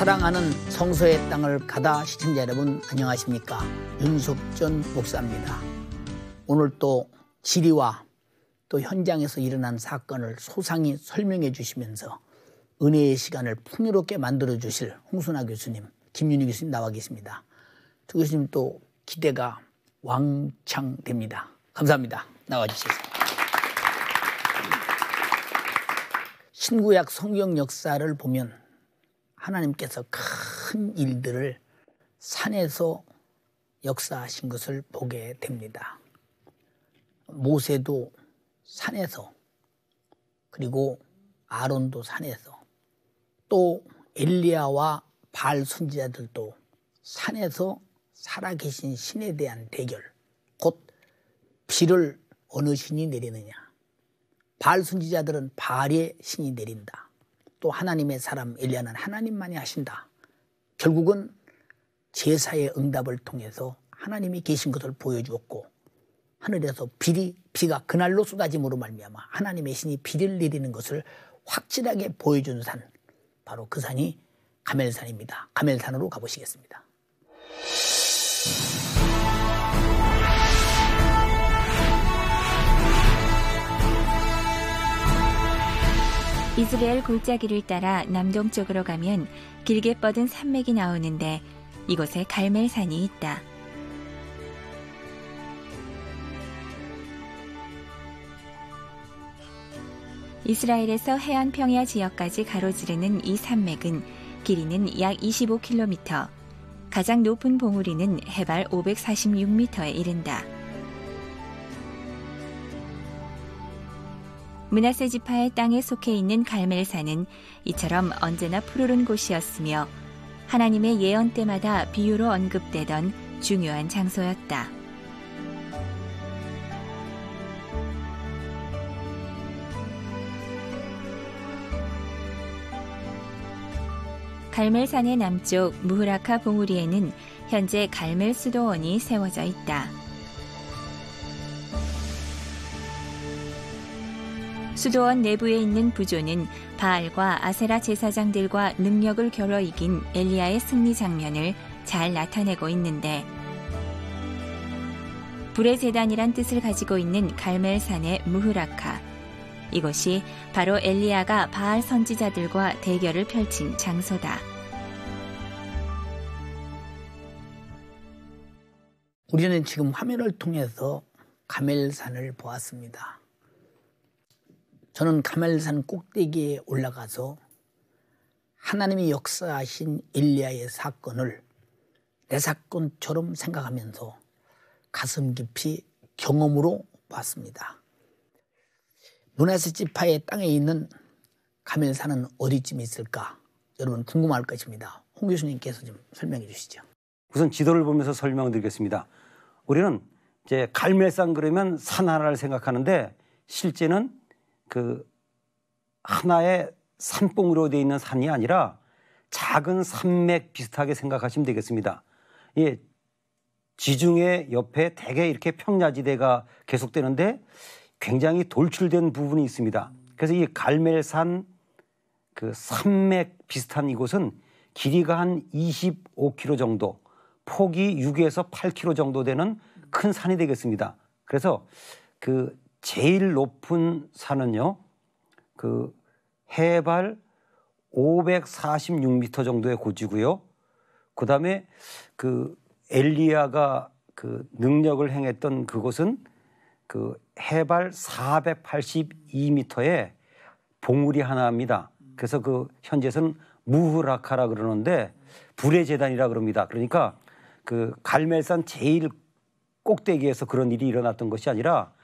사랑하는 성서의 땅을 가다 시청자 여러분 안녕하십니까? 윤석전 목사입니다. 오늘 또 지리와 또 현장에서 일어난 사건을 소상히 설명해 주시면서 은혜의 시간을 풍요롭게 만들어 주실 홍순아 교수님, 김윤희 교수님 나와 계십니다. 두 교수님 또 기대가 왕창됩니다. 감사합니다. 나와 주셔서. 신구약 성경 역사를 보면 하나님께서 큰 일들을 산에서 역사하신 것을 보게 됩니다. 모세도 산에서, 그리고 아론도 산에서, 또 엘리야와 바알 선지자들도 산에서 살아계신 신에 대한 대결, 곧 비를 어느 신이 내리느냐. 바알 선지자들은 바알의 신이 내린다. 또 하나님의 사람 엘리야는 하나님만이 하신다. 결국은 제사의 응답을 통해서 하나님이 계신 것을 보여주었고, 하늘에서 비가 그날로 쏟아짐으로 말미암아 하나님의 신이 비를 내리는 것을 확실하게 보여준 산, 바로 그 산이 가멜산입니다. 가멜산으로 가보시겠습니다. 이스라엘 골짜기를 따라 남동쪽으로 가면 길게 뻗은 산맥이 나오는데 이곳에 갈멜산이 있다. 이스라엘에서 해안 평야 지역까지 가로지르는 이 산맥은 길이는 약 25km, 가장 높은 봉우리는 해발 546m에 이른다. 므낫세 지파의 땅에 속해 있는 갈멜산은 이처럼 언제나 푸르른 곳이었으며 하나님의 예언 때마다 비유로 언급되던 중요한 장소였다. 갈멜산의 남쪽 무흐라카 봉우리에는 현재 갈멜 수도원이 세워져 있다. 수도원 내부에 있는 부조는 바알과 아세라 제사장들과 능력을 겨뤄 이긴 엘리야의 승리 장면을 잘 나타내고 있는데, 불의 제단이란 뜻을 가지고 있는 갈멜산의 무흐라카, 이곳이 바로 엘리야가 바알 선지자들과 대결을 펼친 장소다. 우리는 지금 화면을 통해서 가멜산을 보았습니다. 저는 가멜산 꼭대기에 올라가서 하나님이 역사하신 엘리야의 사건을 내 사건처럼 생각하면서 가슴 깊이 경험으로 봤습니다. 므낫세 지파의 땅에 있는 가멜산은 어디쯤 있을까? 여러분 궁금할 것입니다. 홍 교수님께서 좀 설명해 주시죠. 우선 지도를 보면서 설명드리겠습니다. 우리는 이제 갈멜산 그러면 산 하나를 생각하는데 실제는 그 하나의 산봉우리로 되어 있는 산이 아니라 작은 산맥 비슷하게 생각하시면 되겠습니다. 예, 지중해 옆에 대개 이렇게 평야지대가 계속되는데 굉장히 돌출된 부분이 있습니다. 그래서 이 갈멜산 그 산맥 비슷한 이곳은 길이가 한 25km 정도, 폭이 6에서 8km 정도 되는 큰 산이 되겠습니다. 그래서 그 제일 높은 산은요, 그 해발 546m 정도의 고지고요. 그 다음에 그 엘리야가 그 능력을 행했던 그곳은 그 해발 482m의 봉우리 하나입니다. 그래서 그 현지에서는 무흐라카라 그러는데 불의 제단이라 그럽니다. 그러니까 그 갈멜산 제일 꼭대기에서 그런 일이 일어났던 것이 아니라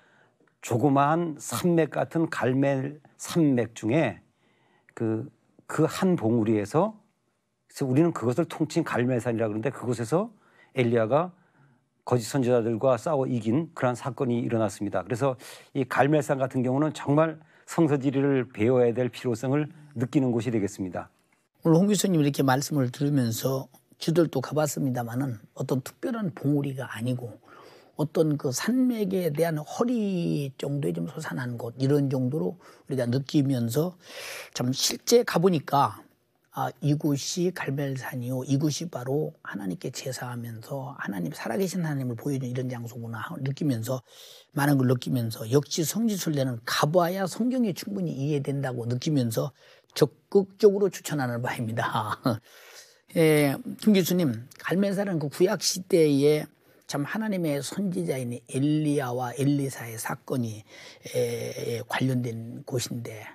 조그마한 산맥 같은 갈멜 산맥 중에 그 한 봉우리에서, 그래서 우리는 그것을 통칭 갈멜산이라 그러는데 그곳에서 엘리야가 거짓 선지자들과 싸워 이긴 그런 사건이 일어났습니다. 그래서 이 갈멜산 같은 경우는 정말 성서지리를 배워야 될 필요성을 느끼는 곳이 되겠습니다. 오늘 홍 교수님 이렇게 말씀을 들으면서 저들도 가봤습니다만은 어떤 특별한 봉우리가 아니고 어떤 그 산맥에 대한 허리 정도의 좀 솟아난 곳, 이런 정도로 우리가 느끼면서 참 실제 가보니까 이곳이 갈멜산이요. 이곳이 바로 하나님께 제사하면서 하나님 살아계신 하나님을 보여주는 이런 장소구나 느끼면서 많은 걸 느끼면서 역시 성지순례는 가봐야 성경이 충분히 이해된다고 느끼면서 적극적으로 추천하는 바입니다. 김 교수님, 갈멜산은 그 구약 시대에 참 하나님의 선지자인 엘리야와 엘리사의 사건이 관련된 곳인데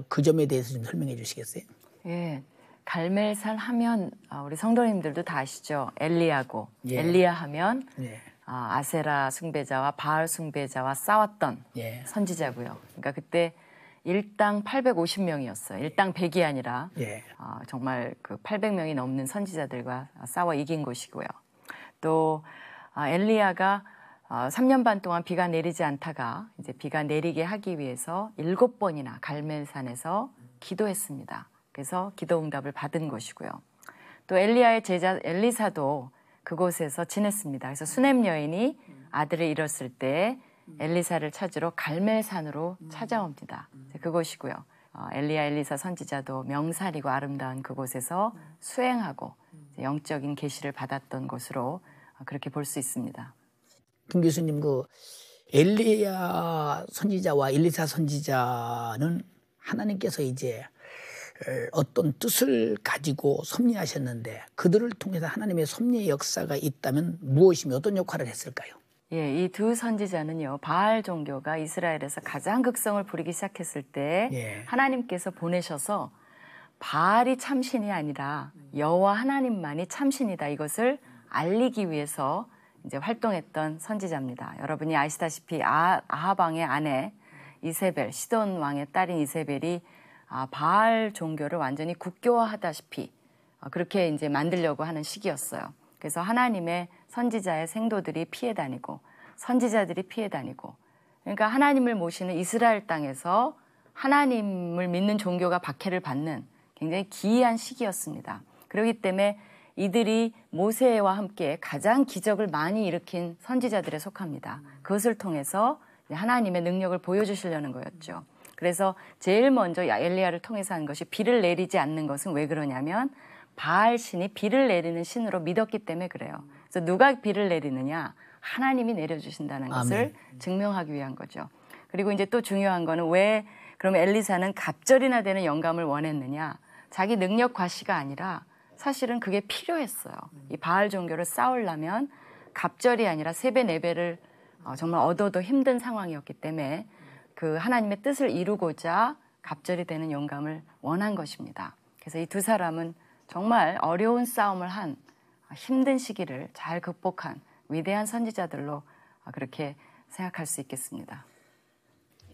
그 점에 대해서 좀 설명해 주시겠어요? 예. 갈멜산 하면 우리 성도님들도 다 아시죠. 엘리야고 예. 엘리야 하면 예. 아세라 숭배자와 바알 숭배자와 싸웠던 예. 선지자고요. 그러니까 그때 일당 850명이었어요. 일당 100이 아니라 예. 정말 그 800명이 넘는 선지자들과 싸워 이긴 곳이고요. 또 엘리야가 3년 반 동안 비가 내리지 않다가 이제 비가 내리게 하기 위해서 7번이나 갈멜산에서 기도했습니다. 그래서 기도 응답을 받은 것이고요. 또 엘리야의 제자 엘리사도 그곳에서 지냈습니다. 그래서 수넴 여인이 아들을 잃었을 때 엘리사를 찾으러 갈멜산으로 찾아옵니다. 그곳이고요. 엘리야 엘리사 선지자도 명산이고 아름다운 그곳에서 수행하고 영적인 계시를 받았던 곳으로 그렇게 볼 수 있습니다. 김 교수님, 그 엘리야 선지자와 엘리사 선지자는 하나님께서 이제 어떤 뜻을 가지고 섭리하셨는데 그들을 통해서 하나님의 섭리의 역사가 있다면 무엇이며 어떤 역할을 했을까요? 예, 이 두 선지자는요, 바알 종교가 이스라엘에서 가장 극성을 부리기 시작했을 때 예. 하나님께서 보내셔서 바알이 참신이 아니라 여호와 하나님만이 참신이다, 이것을 알리기 위해서 이제 활동했던 선지자입니다. 여러분이 아시다시피 아합 왕의 아내 이세벨, 시돈 왕의 딸인 이세벨이 바알 종교를 완전히 국교화하다시피 그렇게 이제 만들려고 하는 시기였어요. 그래서 하나님의 선지자의 생도들이 피해 다니고 선지자들이 피해 다니고, 그러니까 하나님을 모시는 이스라엘 땅에서 하나님을 믿는 종교가 박해를 받는 굉장히 기이한 시기였습니다. 그렇기 때문에 이들이 모세와 함께 가장 기적을 많이 일으킨 선지자들에 속합니다. 그것을 통해서 하나님의 능력을 보여주시려는 거였죠. 그래서 제일 먼저 엘리야를 통해서 한 것이 비를 내리지 않는 것은 왜 그러냐면 바알 신이 비를 내리는 신으로 믿었기 때문에 그래요. 그래서 누가 비를 내리느냐? 하나님이 내려주신다는 것을 증명하기 위한 거죠. 그리고 이제 또 중요한 거는 왜 그럼 엘리사는 갑절이나 되는 영감을 원했느냐? 자기 능력 과시가 아니라 사실은 그게 필요했어요. 이 바알 종교를 쌓으려면 갑절이 아니라 3배, 4배를 정말 얻어도 힘든 상황이었기 때문에 그 하나님의 뜻을 이루고자 갑절이 되는 영감을 원한 것입니다. 그래서 이 두 사람은 정말 어려운 싸움을 한 힘든 시기를 잘 극복한 위대한 선지자들로 그렇게 생각할 수 있겠습니다.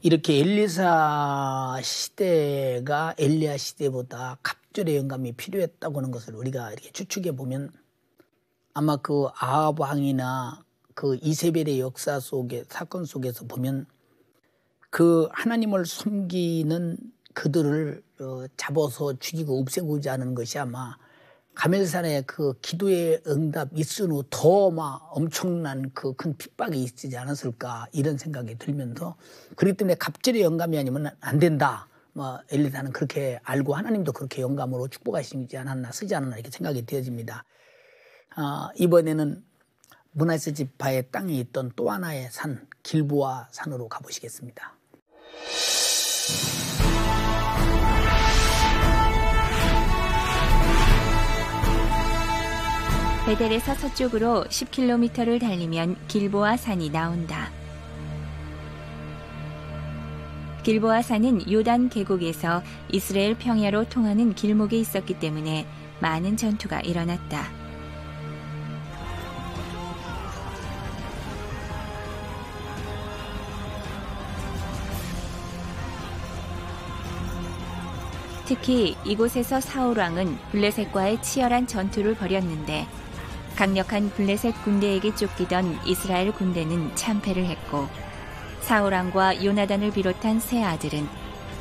이렇게 엘리사 시대가 엘리야 시대보다 갑절의 영감이 필요했다고 하는 것을 우리가 이렇게 추측해 보면 아마 그 아합 왕이나 그 이세벨의 역사 속에 사건 속에서 보면 그 하나님을 섬기는 그들을 잡아서 죽이고 없애고자 하는 것이 아마 가멜산의 그 기도의 응답 있은 후 더 막 엄청난 그 큰 핍박이 있지 않았을까 이런 생각이 들면서 그렇기 때문에 갑절의 영감이 아니면 안 된다. 뭐 엘리사는 그렇게 알고 하나님도 그렇게 영감으로 축복하시지 않았나 쓰지 않았나 이렇게 생각이 되어집니다. 이번에는 므낫세 지파의 땅에 있던 또 하나의 산 길보아 산으로 가보시겠습니다. 베델에서 서쪽으로 10km를 달리면 길보아 산이 나온다. 길보아 산은 요단 계곡에서 이스라엘 평야로 통하는 길목에 있었기 때문에 많은 전투가 일어났다. 특히 이곳에서 사울 왕은 블레셋과의 치열한 전투를 벌였는데 강력한 블레셋 군대에게 쫓기던 이스라엘 군대는 참패를 했고 사울 왕과 요나단을 비롯한 세 아들은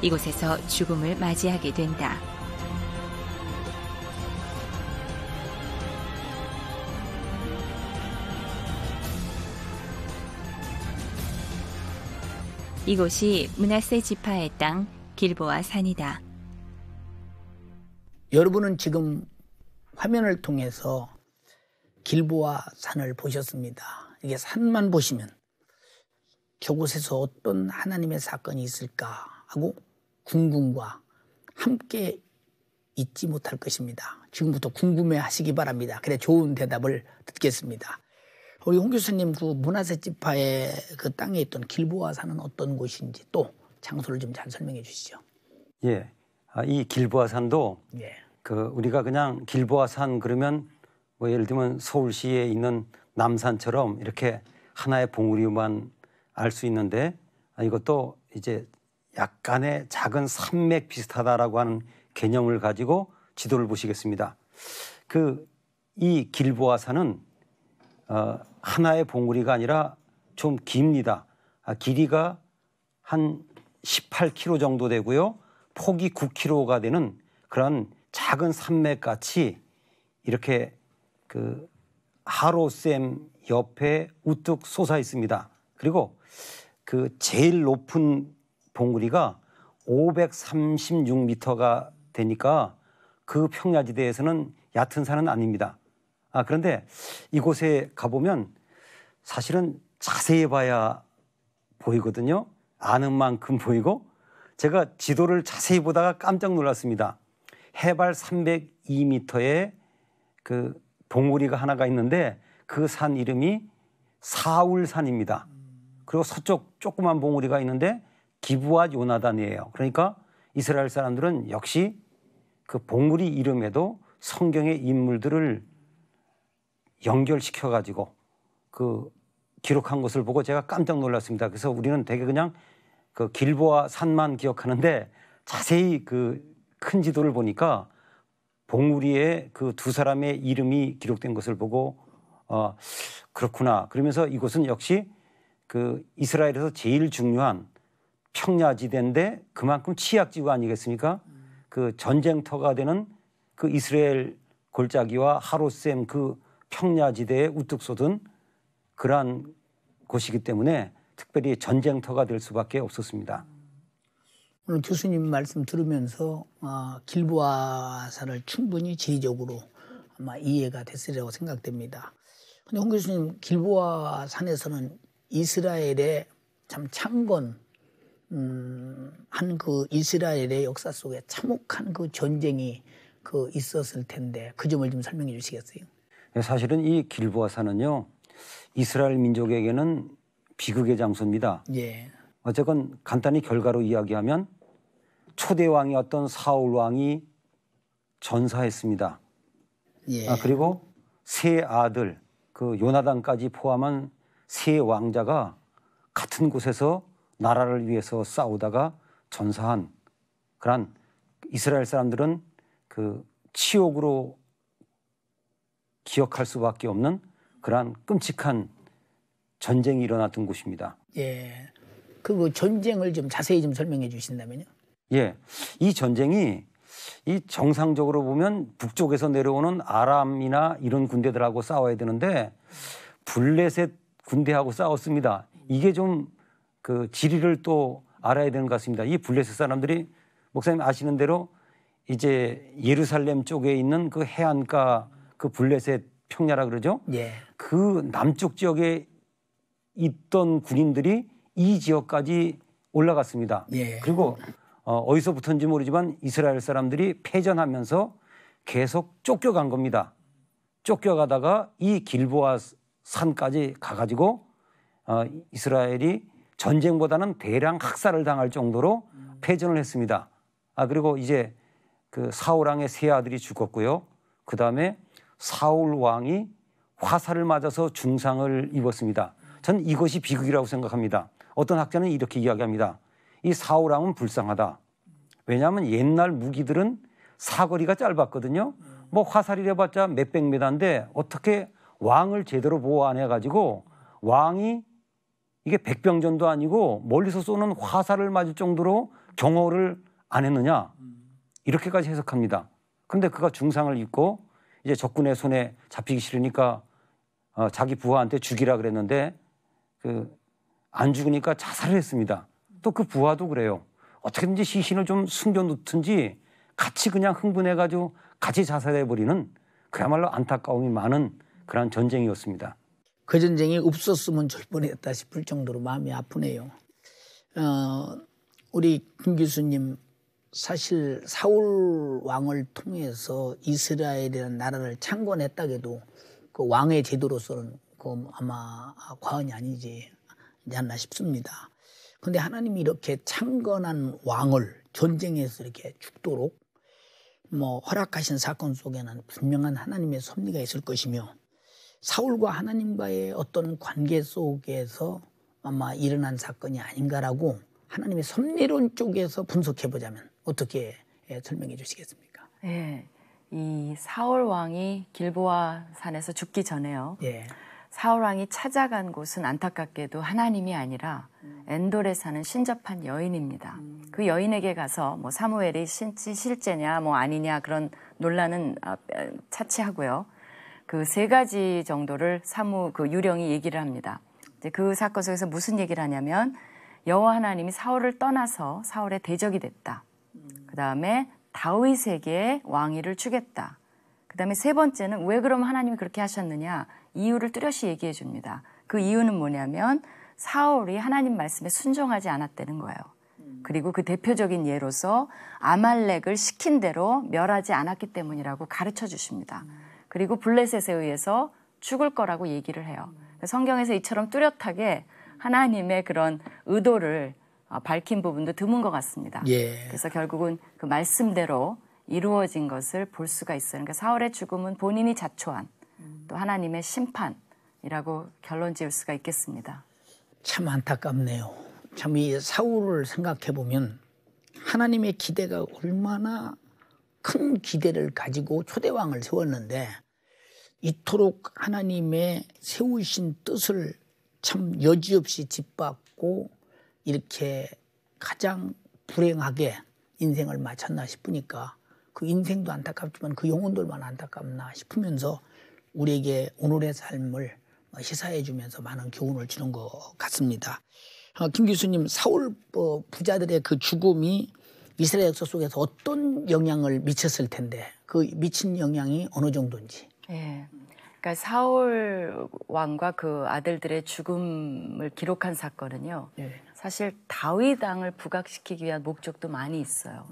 이곳에서 죽음을 맞이하게 된다. 이곳이 므낫세 지파의 땅 길보아 산이다. 여러분은 지금 화면을 통해서 길보아 산을 보셨습니다. 이게 산만 보시면 저곳에서 어떤 하나님의 사건이 있을까 하고 궁금과 함께 잊지 못할 것입니다. 지금부터 궁금해 하시기 바랍니다. 그래 좋은 대답을 듣겠습니다. 우리 홍 교수님 그 문하세 지파의 그 땅에 있던 길보아 산은 어떤 곳인지 또 장소를 좀 잘 설명해 주시죠. 예, 이 길보아 산도 예. 그 우리가 그냥 길보아 산 그러면 뭐 예를 들면 서울시에 있는 남산처럼 이렇게 하나의 봉우리만 알 수 있는데 이것도 이제 약간의 작은 산맥 비슷하다라고 하는 개념을 가지고 지도를 보시겠습니다. 이 길보아 산은 하나의 봉우리가 아니라 좀 깁니다. 길이가 한 18km 정도 되고요. 폭이 9km가 되는 그런 작은 산맥같이 이렇게 그 하로샘 옆에 우뚝 솟아 있습니다. 그리고 그 제일 높은 봉우리가 536m가 되니까 그 평야지대에서는 얕은 산은 아닙니다. 그런데 이곳에 가보면 사실은 자세히 봐야 보이거든요. 아는 만큼 보이고 제가 지도를 자세히 보다가 깜짝 놀랐습니다. 해발 302m의 그 봉우리가 하나가 있는데 그 산 이름이 사울산입니다. 그리고 서쪽 조그만 봉우리가 있는데 기브앗 요나단이에요. 그러니까 이스라엘 사람들은 역시 그 봉우리 이름에도 성경의 인물들을 연결시켜 가지고 그 기록한 것을 보고 제가 깜짝 놀랐습니다. 그래서 우리는 되게 그냥 그 길보아 산만 기억하는데 자세히 그 큰 지도를 보니까 봉우리에 그 두 사람의 이름이 기록된 것을 보고 그렇구나. 그러면서 이곳은 역시 그 이스라엘에서 제일 중요한 평야지대인데 그만큼 취약지구 아니겠습니까? 그 전쟁터가 되는 그 이스라엘 골짜기와 하로셈 그 평야지대에 우뚝 솟은 그러한 곳이기 때문에 특별히 전쟁터가 될 수밖에 없었습니다. 오늘 교수님 말씀 들으면서 길보아 산을 충분히 지리적으로 아마 이해가 됐으리라고 생각됩니다. 그런데 홍 교수님 길보아 산에서는 이스라엘의 참 창건 한 그 이스라엘의 역사 속에 참혹한 그 전쟁이 그 있었을 텐데 그 점을 좀 설명해 주시겠어요? 사실은 이 길보아 산은요 이스라엘 민족에게는 비극의 장소입니다. 예. 어쨌건 간단히 결과로 이야기하면 초대 왕이었던 사울 왕이 전사했습니다. 예. 그리고 세 아들 그 요나단까지 포함한 세 왕자가 같은 곳에서 나라를 위해서 싸우다가 전사한 그런 이스라엘 사람들은 그 치욕으로 기억할 수밖에 없는 그러한 끔찍한 전쟁이 일어났던 곳입니다. 예. 그 전쟁을 좀 자세히 좀 설명해 주신다면요. 예. 이 전쟁이 이 정상적으로 보면 북쪽에서 내려오는 아람이나 이런 군대들하고 싸워야 되는데 블레셋 군대하고 싸웠습니다. 이게 좀 그 지리를 또 알아야 되는 것 같습니다. 이 블레셋 사람들이 목사님 아시는 대로 이제 예루살렘 쪽에 있는 그 해안가 그 블레셋 평야라 그러죠. 예. 그 남쪽 지역에 있던 군인들이 이 지역까지 올라갔습니다. 예. 그리고 어디서부터인지 모르지만 이스라엘 사람들이 패전하면서 계속 쫓겨간 겁니다. 쫓겨가다가 이 길보아 산까지 가가지고 이스라엘이 전쟁보다는 대량 학살을 당할 정도로 패전을 했습니다. 그리고 이제 그 사울 왕의 세 아들이 죽었고요. 그 다음에 사울 왕이 화살을 맞아서 중상을 입었습니다. 저는 이것이 비극이라고 생각합니다. 어떤 학자는 이렇게 이야기합니다. 이 사울 왕은 불쌍하다. 왜냐하면 옛날 무기들은 사거리가 짧았거든요. 뭐 화살이 해봤자 몇백 미터인데 어떻게 왕을 제대로 보호 안 해가지고 왕이 이게 백병전도 아니고 멀리서 쏘는 화살을 맞을 정도로 경호를 안 했느냐 이렇게까지 해석합니다. 그런데 그가 중상을 입고 이제 적군의 손에 잡히기 싫으니까 자기 부하한테 죽이라 그랬는데 안 죽으니까 자살을 했습니다. 또 그 부하도 그래요. 어떻게든지 시신을 좀 숨겨놓든지 같이 그냥 흥분해가지고 같이 자살해버리는 그야말로 안타까움이 많은 그런 전쟁이었습니다. 그 전쟁이 없었으면 좋을 뻔했다 싶을 정도로 마음이 아프네요. 우리 김 교수님, 사실 사울 왕을 통해서 이스라엘이라는 나라를 창건했다게도 그 왕의 제도로서는 그 아마 과언이 아니지 않나 싶습니다. 그런데 하나님이 이렇게 창건한 왕을 전쟁에서 이렇게 죽도록 허락하신 사건 속에는 분명한 하나님의 섭리가 있을 것이며, 사울과 하나님과의 어떤 관계 속에서 아마 일어난 사건이 아닌가라고 하나님의 섭리론 쪽에서 분석해 보자면 어떻게 설명해 주시겠습니까? 네, 이 사울 왕이 길보아 산에서 죽기 전에요. 예. 사울 왕이 찾아간 곳은 안타깝게도 하나님이 아니라 엔돌에 사는 신접한 여인입니다. 그 여인에게 가서 사무엘이 실제냐 아니냐 그런 논란은 차치하고요. 그 세 가지 정도를 그 유령이 얘기를 합니다. 이제 그 사건 속에서 무슨 얘기를 하냐면, 여호와 하나님이 사울을 떠나서 사울의 대적이 됐다. 그 다음에 다윗에게 왕위를 주겠다. 그 다음에 세 번째는 왜 그럼 하나님이 그렇게 하셨느냐, 이유를 뚜렷이 얘기해 줍니다. 그 이유는 뭐냐면 사울이 하나님 말씀에 순종하지 않았다는 거예요. 그리고 그 대표적인 예로서 아말렉을 시킨 대로 멸하지 않았기 때문이라고 가르쳐 주십니다. 그리고 블레셋에 의해서 죽을 거라고 얘기를 해요. 성경에서 이처럼 뚜렷하게 하나님의 그런 의도를 밝힌 부분도 드문 것 같습니다. 예. 그래서 결국은 그 말씀대로 이루어진 것을 볼 수가 있어요. 그러니까 사울의 죽음은 본인이 자초한 또 하나님의 심판이라고 결론 지을 수가 있겠습니다. 참 안타깝네요. 참 이 사울을 생각해 보면 하나님의 기대가 얼마나 큰 기대를 가지고 초대왕을 세웠는데, 이토록 하나님의 세우신 뜻을 참 여지없이 짓밟고 이렇게 가장 불행하게 인생을 마쳤나 싶으니까 그 인생도 안타깝지만 그 영혼들만 안타깝나 싶으면서 우리에게 오늘의 삶을 시사해 주면서 많은 교훈을 주는 것 같습니다. 김 교수님, 사울 부자들의 그 죽음이 이스라엘 역사 속에서 어떤 영향을 미쳤을 텐데 그 미친 영향이 어느 정도인지. 예. 그러니까 사울 왕과 그 아들들의 죽음을 기록한 사건은요. 예. 사실 다윗 왕을 부각시키기 위한 목적도 많이 있어요.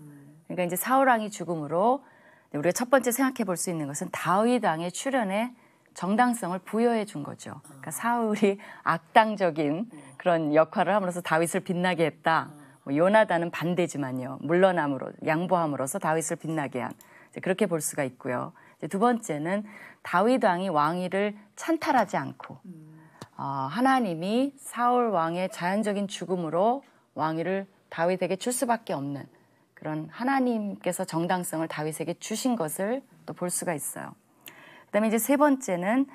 그러니까 이제 사울 왕이 죽음으로 우리가 첫 번째 생각해 볼 수 있는 것은 다윗 왕의 출현에 정당성을 부여해 준 거죠. 그러니까 사울이 악당적인 그런 역할을 함으로써 다윗을 빛나게 했다. 요나단은 반대지만요. 물러남으로 양보함으로써 다윗을 빛나게 한, 그렇게 볼 수가 있고요. 두 번째는 다윗 왕이 왕위를 찬탈하지 않고 하나님이 사울 왕의 자연적인 죽음으로 왕위를 다윗에게 줄 수밖에 없는 그런 하나님께서 정당성을 다윗에게 주신 것을 또 볼 수가 있어요. 그다음에 이제 세 번째는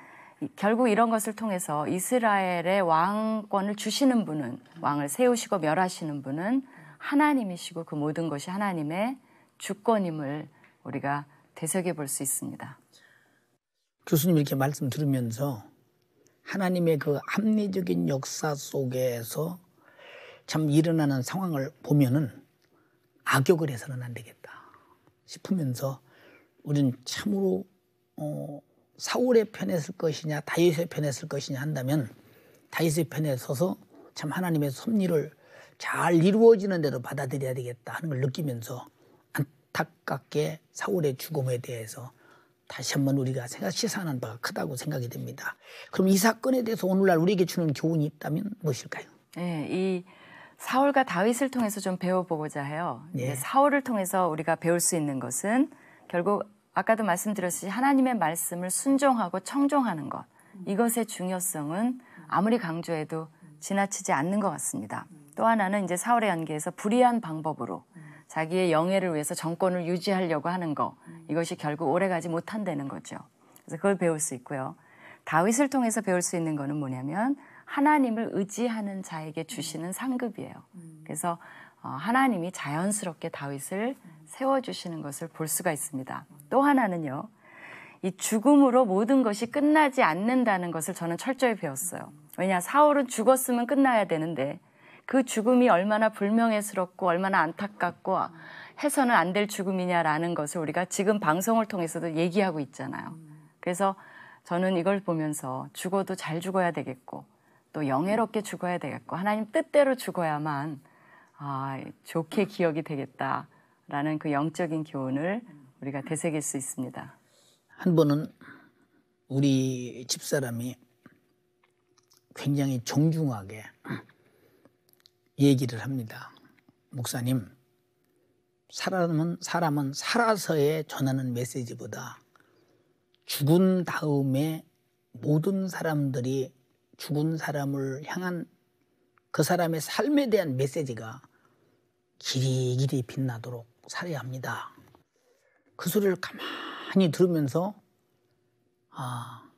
결국 이런 것을 통해서 이스라엘의 왕권을 주시는 분은, 왕을 세우시고 멸하시는 분은 하나님이시고 그 모든 것이 하나님의 주권임을 우리가 되새겨 볼 수 있습니다. 교수님 이렇게 말씀 들으면서 하나님의 그 합리적인 역사 속에서 참 일어나는 상황을 보면은 악역을 해서는 안 되겠다 싶으면서 우리는 참으로 사울의 편에 설 것이냐 다윗의 편에 설 것이냐 한다면 다윗의 편에 서서 참 하나님의 섭리를 잘 이루어지는 대로 받아들여야 되겠다 하는 걸 느끼면서 안타깝게 사울의 죽음에 대해서 다시 한번 우리가 시사하는 바가 크다고 생각이 됩니다. 그럼 이 사건에 대해서 오늘날 우리에게 주는 교훈이 있다면 무엇일까요? 네, 이 사울과 다윗을 통해서 좀 배워보고자 해요. 네. 사울을 통해서 우리가 배울 수 있는 것은 결국 아까도 말씀드렸듯이 하나님의 말씀을 순종하고 청종하는 것, 이것의 중요성은 아무리 강조해도 지나치지 않는 것 같습니다. 또 하나는 이제 사울의 연기에서 불의한 방법으로 자기의 영예를 위해서 정권을 유지하려고 하는 거, 이것이 결국 오래가지 못한다는 거죠. 그래서 그걸 배울 수 있고요. 다윗을 통해서 배울 수 있는 거는 뭐냐면 하나님을 의지하는 자에게 주시는 상급이에요. 그래서 하나님이 자연스럽게 다윗을 세워주시는 것을 볼 수가 있습니다. 또 하나는요, 이 죽음으로 모든 것이 끝나지 않는다는 것을 저는 철저히 배웠어요. 왜냐, 사울은 죽었으면 끝나야 되는데 그 죽음이 얼마나 불명예스럽고 얼마나 안타깝고 해서는 안 될 죽음이냐라는 것을 우리가 지금 방송을 통해서도 얘기하고 있잖아요. 그래서 저는 이걸 보면서 죽어도 잘 죽어야 되겠고 또 영예롭게 죽어야 되겠고 하나님 뜻대로 죽어야만 좋게 기억이 되겠다라는 그 영적인 교훈을 우리가 되새길 수 있습니다. 한 번은 우리 집사람이 굉장히 정중하게 얘기를 합니다. 목사님, 사람은 살아서에 전하는 메시지보다 죽은 다음에 모든 사람들이 죽은 사람을 향한 그 사람의 삶에 대한 메시지가 길이길이 빛나도록 살아야 합니다. 그 소리를 가만히 들으면서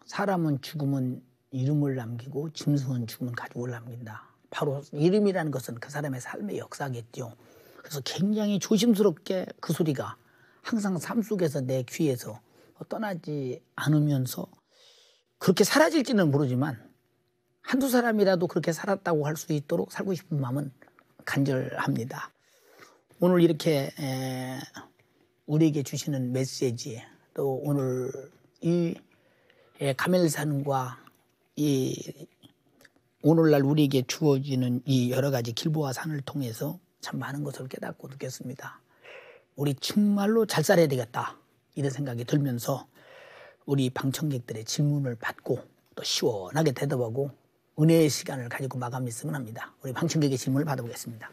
사람은 죽으면 이름을 남기고 짐승은 죽으면 가죽을 남긴다. 바로 이름이라는 것은 그 사람의 삶의 역사겠죠. 그래서 굉장히 조심스럽게 그 소리가 항상 삶 속에서 내 귀에서 떠나지 않으면서 그렇게 사라질지는 모르지만 한두 사람이라도 그렇게 살았다고 할 수 있도록 살고 싶은 마음은 간절합니다. 오늘 이렇게 우리에게 주시는 메시지, 또 오늘 이 가멜산과 이 오늘날 우리에게 주어지는 이 여러 가지 길보아 산을 통해서 참 많은 것을 깨닫고 느꼈습니다. 우리 정말로 잘 살아야 되겠다 이런 생각이 들면서 우리 방청객들의 질문을 받고 또 시원하게 대답하고 은혜의 시간을 가지고 마감했으면 합니다. 우리 방청객의 질문을 받아보겠습니다.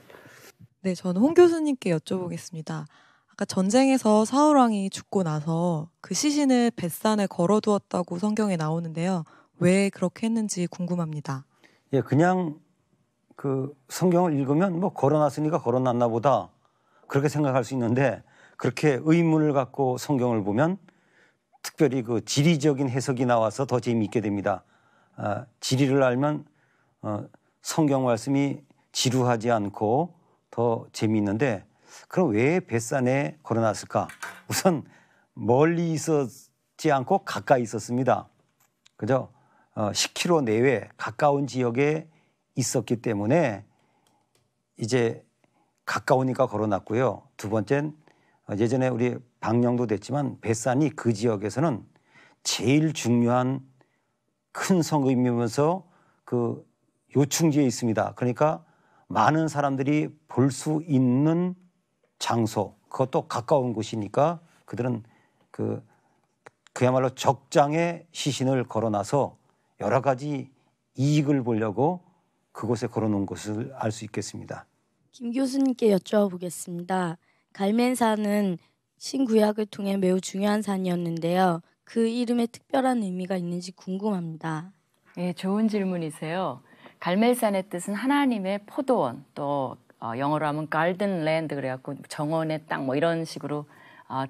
네, 저는 홍 교수님께 여쭤보겠습니다. 아까 전쟁에서 사울왕이 죽고 나서 그 시신을 벳산에 걸어두었다고 성경에 나오는데요. 왜 그렇게 했는지 궁금합니다. 예, 그냥 그 성경을 읽으면 뭐 걸어놨으니까 걸어놨나 보다 그렇게 생각할 수 있는데 그렇게 의문을 갖고 성경을 보면 특별히 그 지리적인 해석이 나와서 더 재미있게 됩니다. 지리를 알면 성경 말씀이 지루하지 않고 더 재미있는데 그럼 왜 벳산에 걸어놨을까? 우선 멀리 있었지 않고 가까이 있었습니다. 그죠? 10km 내외 가까운 지역에 있었기 때문에 이제 가까우니까 걸어놨고요. 두 번째는 예전에 우리 방영도 됐지만 벳산이 그 지역에서는 제일 중요한 큰 성읍이면서 그 요충지에 있습니다. 그러니까 많은 사람들이 볼 수 있는 장소, 그것도 가까운 곳이니까 그들은 그야말로 적장에 시신을 걸어놔서 여러 가지 이익을 보려고 그곳에 걸어놓은 것을 알 수 있겠습니다. 김 교수님께 여쭤보겠습니다. 갈멜산은 신구약을 통해 매우 중요한 산이었는데요. 그 이름에 특별한 의미가 있는지 궁금합니다. 네, 좋은 질문이세요. 갈멜산의 뜻은 하나님의 포도원, 또 영어로 하면 garden land 그래갖고 정원의 땅 뭐 이런 식으로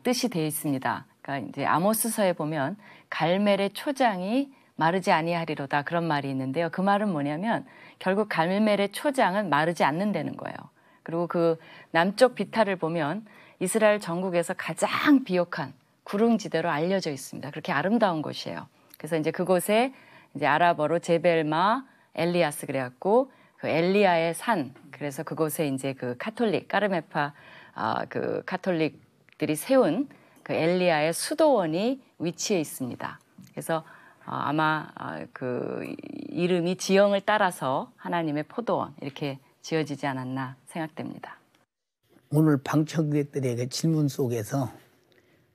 뜻이 되어 있습니다. 그러니까 이제 아모스서에 보면 갈멜의 초장이 마르지 아니하리로다 그런 말이 있는데요. 그 말은 뭐냐면 결국 갈멜의 초장은 마르지 않는다는 거예요. 그리고 그 남쪽 비탈을 보면 이스라엘 전국에서 가장 비옥한 구릉지대로 알려져 있습니다. 그렇게 아름다운 곳이에요. 그래서 이제 그곳에 이제 아랍어로 제벨마 엘리아스 그래갖고 그 엘리야의 산. 그래서 그곳에 이제 그 카톨릭 까르메파 그 카톨릭들이 세운 그 엘리야의 수도원이 위치해 있습니다. 그래서 아마 그 이름이 지형을 따라서 하나님의 포도원 이렇게 지어지지 않았나 생각됩니다. 오늘 방청객들의 질문 속에서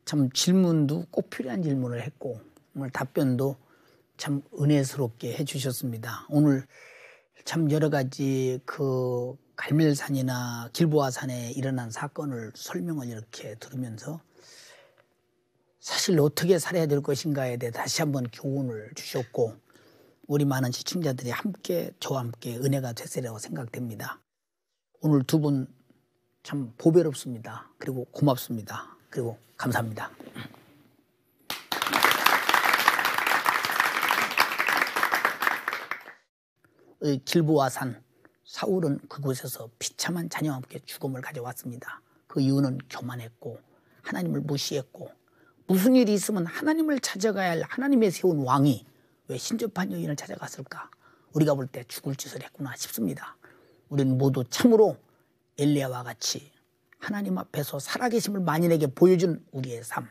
참 질문도 꼭 필요한 질문을 했고 오늘 답변도 참 은혜스럽게 해주셨습니다. 오늘 참 여러 가지 그 갈멜산이나 길보아산에 일어난 사건을 설명을 이렇게 들으면서 사실 어떻게 살아야 될 것인가에 대해 다시 한번 교훈을 주셨고 우리 많은 시청자들이 함께 저와 함께 은혜가 되시리라고 생각됩니다. 오늘 두 분 참 보배롭습니다. 그리고 고맙습니다. 그리고 감사합니다. 길보아산 사울은 그곳에서 비참한 자녀와 함께 죽음을 가져왔습니다. 그 이유는 교만했고 하나님을 무시했고 무슨 일이 있으면 하나님을 찾아가야 할 하나님의 세운 왕이 왜 신접한 여인을 찾아갔을까? 우리가 볼 때 죽을 짓을 했구나 싶습니다. 우리는 모두 참으로 엘리야와 같이 하나님 앞에서 살아계심을 만인에게 보여준 우리의 삶,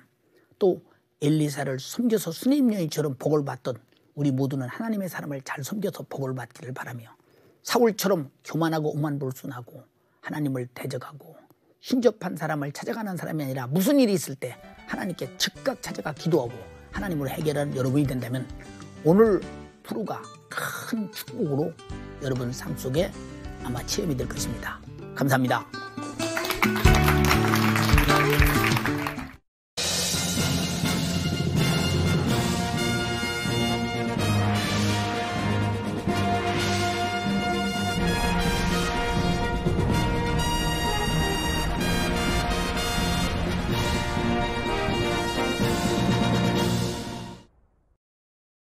또 엘리사를 섬겨서 수님 여인처럼 복을 받던 우리 모두는 하나님의 사람을 잘 섬겨서 복을 받기를 바라며, 사울처럼 교만하고 오만불순하고 하나님을 대적하고 신접한 사람을 찾아가는 사람이 아니라 무슨 일이 있을 때 하나님께 즉각 찾아가 기도하고 하나님으로 해결하는 여러분이 된다면 오늘 프로가 큰 축복으로 여러분 삶 속에 아마 체험이 될 것입니다. 감사합니다.